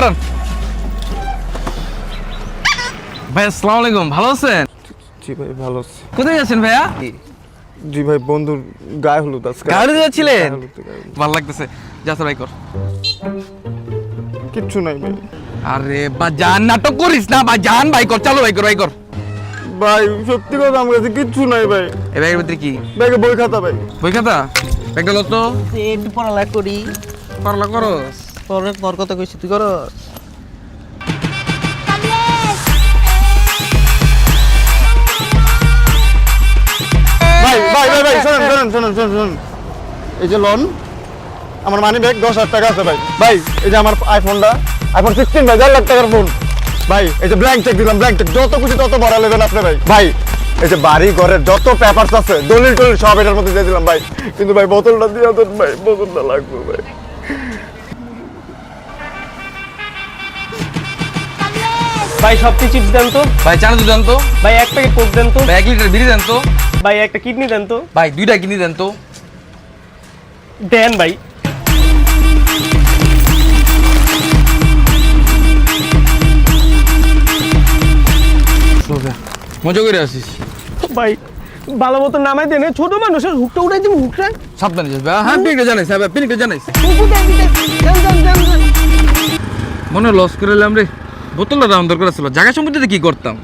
কারণ ভাই আসসালামু আলাইকুম, ভালো আছেন? জি ভাই ভালো আছি। কোথায় যাচ্ছেন ভাইয়া? জি ভাই বন্ধুর গায়ে হলুদ আজকে। গায়ে হলুদে যাচ্ছিলেন? গায়ে হলুদে, গায়ে হলুদ। ভালো লাগতেছে, যাচ্ছে ভাই কর। কিচ্ছু নাই ভাই। আরে বাজান নাটক করিস না, বাজান ভাই কর, চালু ভাই কর, ভাই কর। ভাই সত্যি কথা আমার কাছে কিচ্ছু নাই ভাই। এই ব্যাগের ভিতরে কি? ব্যাগে বই খাতা ভাই। বই খাতা? ব্যাগটা লো তো। একটু পড়ালেখা করি। পড়ালা করস? তোর কথা কইছি তুই করস? ভাই ভাই ভাই ভাই শুনুন শুনুন শুনুন শুনুন শুনুন। এই যে লোন আমার মানি ব্যাগ 10,000 টাকা আছে ভাই। ভাই এই যে আমার আইফোনটা, আইফোন 16 ভাই 1,000,000 টাকার ফোন। ভাই এই যে ব্ল্যাঙ্ক চেক দিলাম, ব্ল্যাঙ্ক চেক যত খুশি তত ভরা নেবেন আপনি ভাই। ভাই এই যে বাড়ি ঘরের যত পেপারস আছে দলিল টলিল সব এটার মধ্যে দিয়ে দিলাম ভাই। কিন্তু ভাই বোতলটা দিয়ে দেন ভাই, বোতলটা লাগবে ভাই। ভাই সবটি চিপস দেন তো। ভাই চানা দুধ দেন তো। ভাই এক প্যাকেট কোক দেন তো। ভাই 1 লিটার বিড়ি দেন তো। ভাই একটা কিডনি দেন তো। ভাই 2টা কিনে দেন তো। দেন ভাই। মজা করে আসিস। ভাই ভালো মতো নামাই দেন, ছোট মানুষের হুকটা উঠাই দিব, হুকটা সাবধানে যাস ভাই। হ্যাঁ পিকটা জানাইস, হ্যাঁ পিকটা জানাইস। মনে লস করে এলাম রে। বোতলটা দাম দরকার ছিল, জায়গা সম্পত্তিতে কি করতাম।